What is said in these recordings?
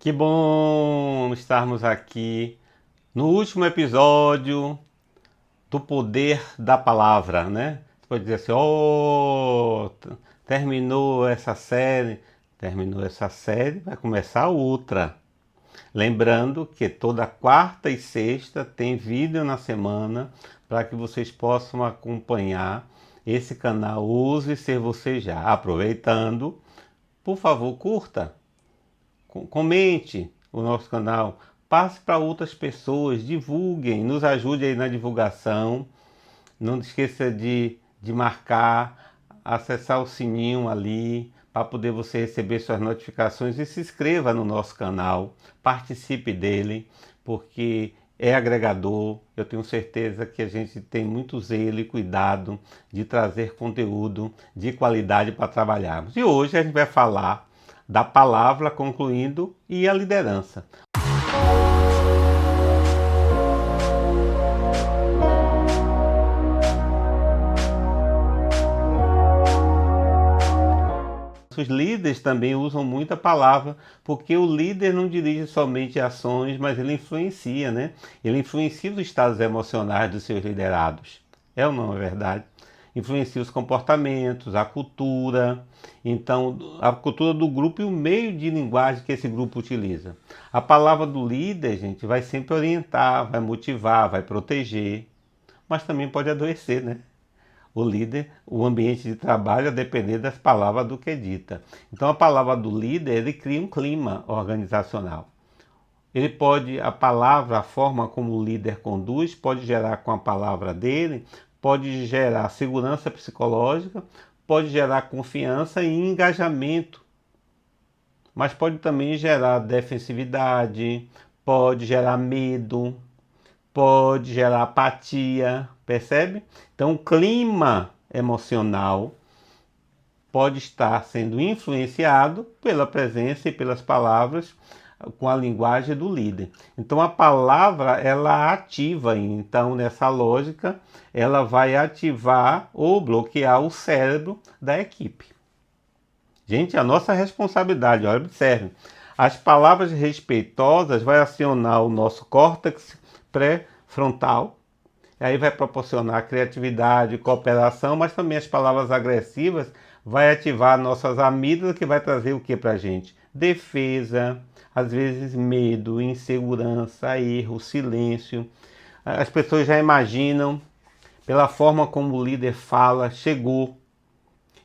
Que bom estarmos aqui no último episódio do Poder da Palavra, né? Você pode dizer assim, terminou essa série, vai começar outra. Lembrando que toda quarta e sexta tem vídeo na semana para que vocês possam acompanhar esse canal Use Ser Você Já. Aproveitando, por favor, curta. Comente o nosso canal, passe para outras pessoas, divulguem, nos ajude aí na divulgação. Não esqueça de marcar, acessar o sininho ali para poder você receber suas notificações e se inscreva no nosso canal, participe dele, porque é agregador. Eu tenho certeza que a gente tem muito zelo e cuidado de trazer conteúdo de qualidade para trabalharmos. E hoje a gente vai falar da palavra, concluindo, e a liderança. Os líderes também usam muita palavra, porque o líder não dirige somente ações, mas ele influencia, né? Ele influencia os estados emocionais dos seus liderados. É ou não é verdade? Influencia os comportamentos, a cultura, então a cultura do grupo e o meio de linguagem que esse grupo utiliza. A palavra do líder, gente, vai sempre orientar, vai motivar, vai proteger, mas também pode adoecer, né? O líder, o ambiente de trabalho, a depender das palavras do que é dita. Então a palavra do líder, ele cria um clima organizacional. Ele pode, a palavra, a forma como o líder conduz, pode gerar com a palavra dele, pode gerar segurança psicológica, pode gerar confiança e engajamento, mas pode também gerar defensividade, pode gerar medo, pode gerar apatia, percebe? Então, o clima emocional pode estar sendo influenciado pela presença e pelas palavras com a linguagem do líder. Então, a palavra, ela ativa, então, nessa lógica, ela vai ativar ou bloquear o cérebro da equipe. Gente, a nossa responsabilidade, olha, observe, as palavras respeitosas vai acionar o nosso córtex pré-frontal, aí vai proporcionar criatividade, cooperação, mas também as palavras agressivas vai ativar nossas amígdalas, que vai trazer o que para a gente? Defesa, às vezes medo, insegurança, erro, silêncio. As pessoas já imaginam, pela forma como o líder fala, chegou,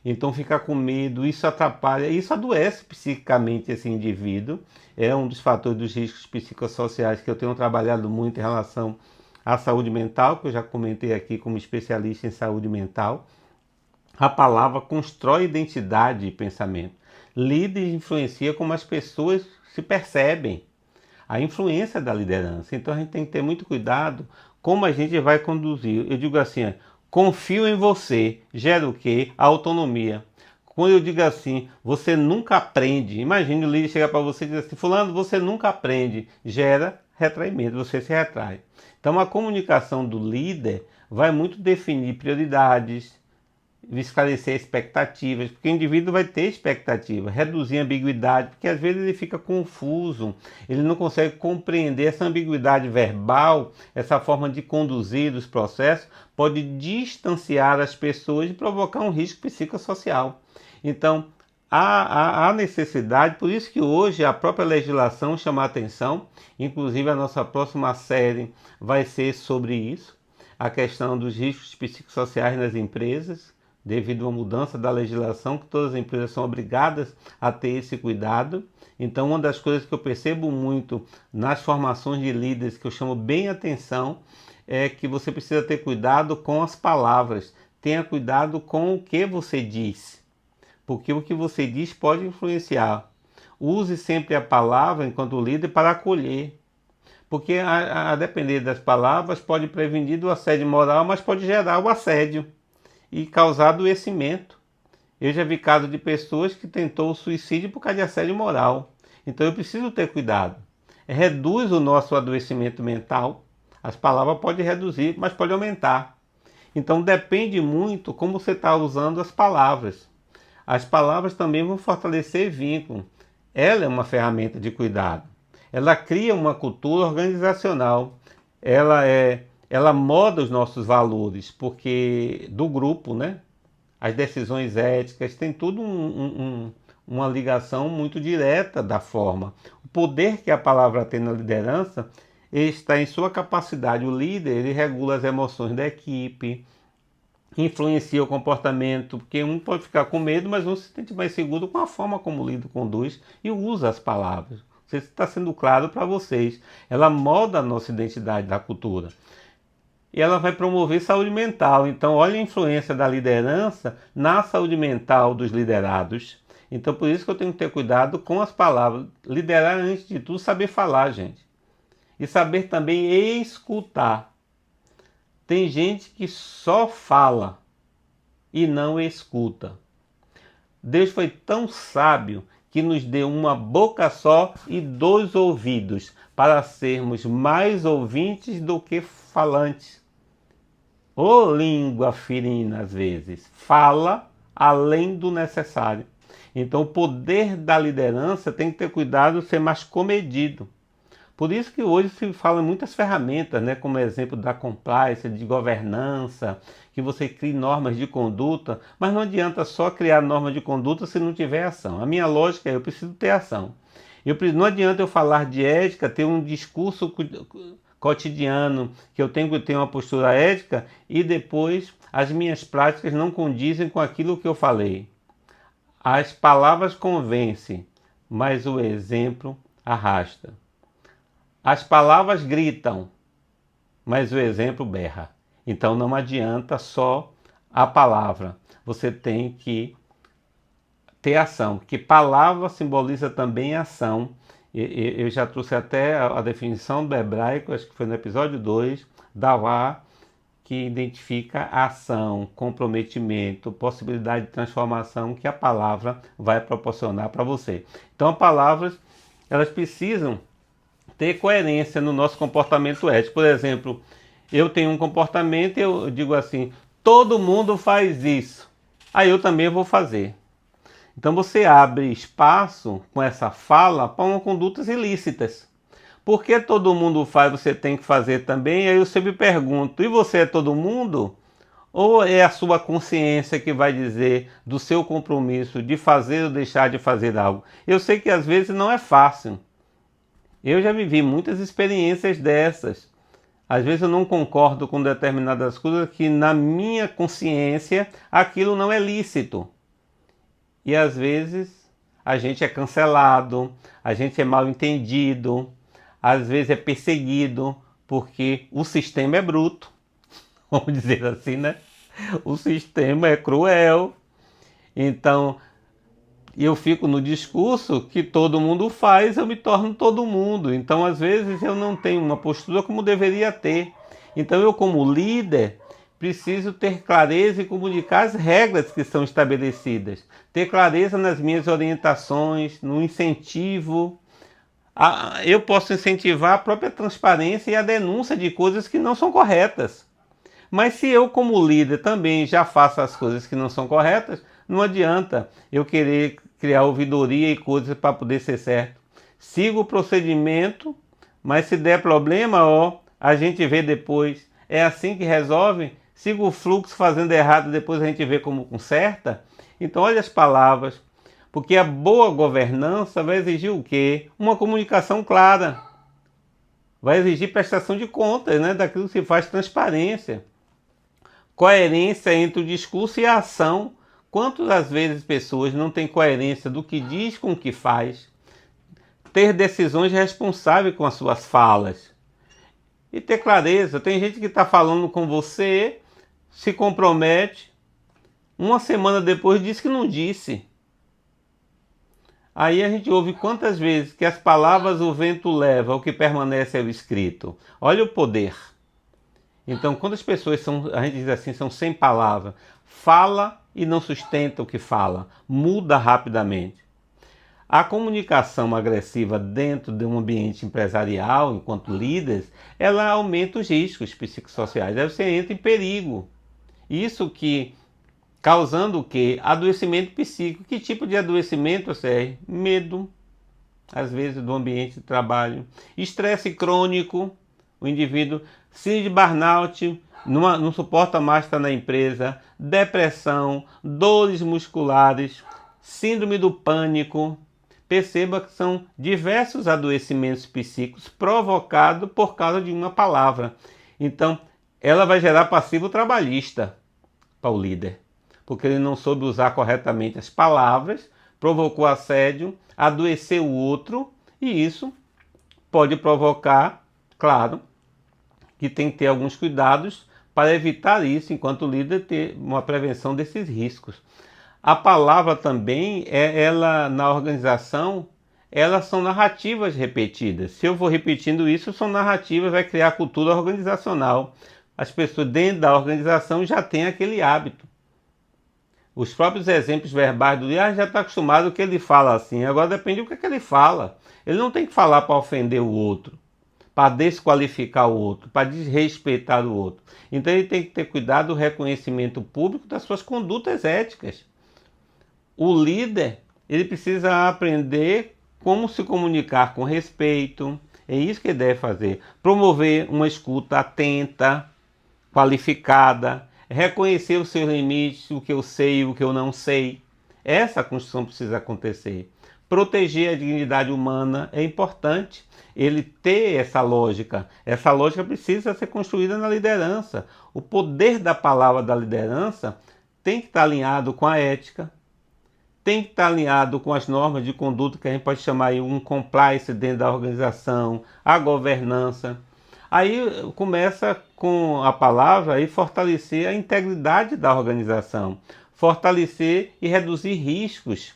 então fica com medo, isso atrapalha, isso adoece psiquicamente esse indivíduo. É um dos fatores dos riscos psicossociais que eu tenho trabalhado muito em relação à saúde mental, que eu já comentei aqui como especialista em saúde mental. A palavra constrói identidade e pensamento. Líder influencia como as pessoas se percebem, a influência da liderança. Então a gente tem que ter muito cuidado como a gente vai conduzir. Eu digo assim, confio em você, gera o quê? A autonomia. Quando eu digo assim, você nunca aprende, imagine o líder chegar para você e dizer assim, fulano, você nunca aprende, gera retraimento, você se retrai. Então a comunicação do líder vai muito definir prioridades, esclarecer expectativas, porque o indivíduo vai ter expectativa, reduzir a ambiguidade, porque às vezes ele fica confuso, ele não consegue compreender essa ambiguidade verbal, essa forma de conduzir os processos, pode distanciar as pessoas e provocar um risco psicossocial. Então, há necessidade, por isso que hoje a própria legislação chama a atenção, inclusive a nossa próxima série vai ser sobre isso, a questão dos riscos psicossociais nas empresas, devido à mudança da legislação, que todas as empresas são obrigadas a ter esse cuidado. Então, uma das coisas que eu percebo muito nas formações de líderes, que eu chamo bem atenção, é que você precisa ter cuidado com as palavras. Tenha cuidado com o que você diz, porque o que você diz pode influenciar. Use sempre a palavra, enquanto líder, para acolher. Porque, a depender das palavras, pode prevenir do assédio moral, mas pode gerar o assédio e causar adoecimento. Eu já vi casos de pessoas que tentou o suicídio por causa de assédio moral. Então eu preciso ter cuidado. Reduz o nosso adoecimento mental. As palavras podem reduzir, mas pode aumentar. Então depende muito como você está usando as palavras. As palavras também vão fortalecer vínculo. ela é uma ferramenta de cuidado. Ela cria uma cultura organizacional. Ela molda os nossos valores, porque do grupo, né? As decisões éticas, tem tudo uma ligação muito direta da forma. O poder que a palavra tem na liderança está em sua capacidade. O líder, ele regula as emoções da equipe, influencia o comportamento, porque um pode ficar com medo, mas um se sente mais seguro com a forma como o líder conduz e usa as palavras. Não sei se está sendo claro para vocês. Ela molda a nossa identidade da cultura. E ela vai promover saúde mental. Então, olha a influência da liderança na saúde mental dos liderados. Então, por isso que eu tenho que ter cuidado com as palavras. Liderar, antes de tudo, saber falar, gente. E saber também escutar. Tem gente que só fala e não escuta. Deus foi tão sábio que nos deu uma boca só e 2 ouvidos, para sermos mais ouvintes do que falantes. Ô língua ferina, às vezes, fala além do necessário. Então o poder da liderança tem que ter cuidado de ser mais comedido. Por isso que hoje se fala em muitas ferramentas, né, como exemplo da compliance, de governança, que você crie normas de conduta, mas não adianta só criar normas de conduta se não tiver ação. A minha lógica é, eu preciso ter ação. Não adianta eu falar de ética, ter um discurso cotidiano, que eu tenho que ter uma postura ética e depois as minhas práticas não condizem com aquilo que eu falei. As palavras convencem, mas o exemplo arrasta. As palavras gritam, mas o exemplo berra. Então não adianta só a palavra, você tem que ter ação, porque palavra simboliza também ação. Eu já trouxe até a definição do hebraico, acho que foi no episódio 2, Davá, que identifica ação, comprometimento, possibilidade de transformação que a palavra vai proporcionar para você. Então as palavras, elas precisam ter coerência no nosso comportamento ético. Por exemplo, eu tenho um comportamento e eu digo assim, todo mundo faz isso, aí eu também vou fazer. Então você abre espaço com essa fala para uma condutas ilícitas. Porque todo mundo faz, você tem que fazer também? Aí eu sempre pergunto, e você é todo mundo? Ou é a sua consciência que vai dizer do seu compromisso de fazer ou deixar de fazer algo? Eu sei que às vezes não é fácil. Eu já vivi muitas experiências dessas. Às vezes eu não concordo com determinadas coisas que na minha consciência aquilo não é lícito. E às vezes a gente é cancelado, a gente é mal entendido, às vezes é perseguido, porque o sistema é bruto, vamos dizer assim, né? O sistema é cruel. Então, eu fico no discurso que todo mundo faz, eu me torno todo mundo. Então, às vezes, eu não tenho uma postura como deveria ter. Então, eu como líder, preciso ter clareza e comunicar as regras que são estabelecidas. Ter clareza nas minhas orientações, no incentivo. Eu posso incentivar a própria transparência e a denúncia de coisas que não são corretas. Mas se eu, como líder, também já faço as coisas que não são corretas, não adianta eu querer criar ouvidoria e coisas para poder ser certo. Sigo o procedimento, mas se der problema, a gente vê depois. É assim que resolve? Sigo o fluxo fazendo errado, depois a gente vê como conserta? Então olha as palavras, porque a boa governança vai exigir o quê? Uma comunicação clara. Vai exigir prestação de contas, né, daquilo que se faz, transparência. Coerência entre o discurso e a ação. Quantas vezes pessoas não têm coerência do que diz com o que faz? Ter decisões responsáveis com as suas falas. E ter clareza. Tem gente que está falando com você, se compromete, uma semana depois diz que não disse. Aí a gente ouve quantas vezes que as palavras o vento leva, o que permanece é o escrito. Olha o poder. Então, quando as pessoas são, a gente diz assim, são sem palavra, fala e não sustenta o que fala, muda rapidamente. A comunicação agressiva dentro de um ambiente empresarial, enquanto líderes, ela aumenta os riscos psicossociais, aí você entra em perigo. Isso que, causando o quê? Adoecimento psíquico. Que tipo de adoecimento, Sérgio? Medo, às vezes, do ambiente de trabalho. Estresse crônico, o indivíduo, síndrome de burnout, não suporta mais estar na empresa, depressão, dores musculares, síndrome do pânico. Perceba que são diversos adoecimentos psíquicos provocados por causa de uma palavra. Então, ela vai gerar passivo trabalhista para o líder, porque ele não soube usar corretamente as palavras, provocou assédio, adoeceu o outro, e isso pode provocar, claro, que tem que ter alguns cuidados para evitar isso, enquanto líder, ter uma prevenção desses riscos. A palavra também, ela na organização, elas são narrativas repetidas. Se eu vou repetindo isso, são narrativas, vai criar cultura organizacional. As pessoas dentro da organização já têm aquele hábito. Os próprios exemplos verbais do líder já está acostumado que ele fala assim. Agora depende do que ele fala. Ele não tem que falar para ofender o outro, para desqualificar o outro, para desrespeitar o outro. Então ele tem que ter cuidado do reconhecimento público das suas condutas éticas. O líder, ele precisa aprender como se comunicar com respeito. É isso que ele deve fazer. Promover uma escuta atenta, qualificada, reconhecer os seus limites, o que eu sei e o que eu não sei. Essa construção precisa acontecer. Proteger a dignidade humana é importante. Ele ter essa lógica. Essa lógica precisa ser construída na liderança. O poder da palavra da liderança tem que estar alinhado com a ética, tem que estar alinhado com as normas de conduta que a gente pode chamar aí um compliance dentro da organização, a governança. Aí começa com a palavra aí fortalecer a integridade da organização, fortalecer e reduzir riscos,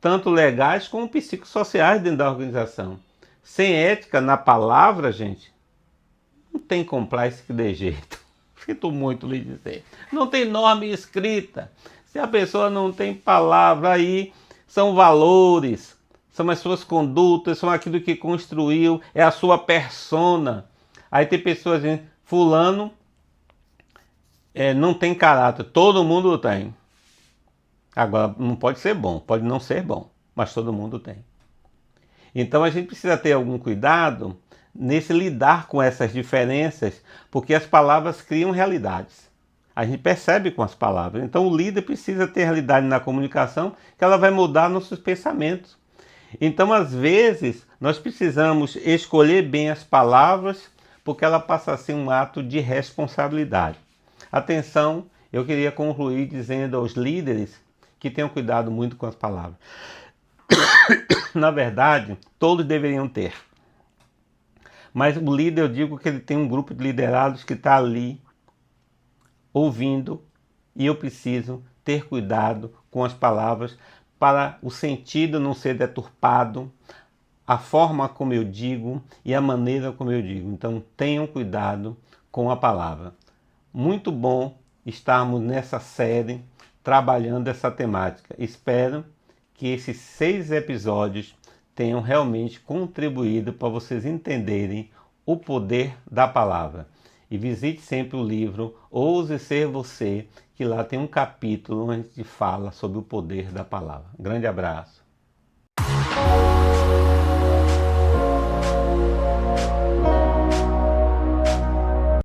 tanto legais como psicossociais dentro da organização. Sem ética na palavra, gente, não tem compliance que dê jeito. Sinto muito lhe dizer. Não tem norma escrita. Se a pessoa não tem palavra aí, são valores, são as suas condutas, são aquilo que construiu, é a sua persona. Aí tem pessoas dizendo, fulano não tem caráter, todo mundo tem. Agora, não pode ser bom, pode não ser bom, mas todo mundo tem. Então a gente precisa ter algum cuidado nesse lidar com essas diferenças, porque as palavras criam realidades. A gente percebe com as palavras. Então o líder precisa ter realidade na comunicação, que ela vai mudar nossos pensamentos. Então, às vezes, nós precisamos escolher bem as palavras, porque ela passa a ser um ato de responsabilidade. Atenção, eu queria concluir dizendo aos líderes que tenham cuidado muito com as palavras. Na verdade, todos deveriam ter. Mas o líder, eu digo que ele tem um grupo de liderados que está ali, ouvindo, e eu preciso ter cuidado com as palavras para o sentido não ser deturpado, a forma como eu digo e a maneira como eu digo. Então tenham cuidado com a palavra. Muito bom estarmos nessa série trabalhando essa temática. Espero que esses 6 episódios tenham realmente contribuído para vocês entenderem o poder da palavra. E visite sempre o livro Ouse Ser Você, que lá tem um capítulo onde se fala sobre o poder da palavra. Grande abraço.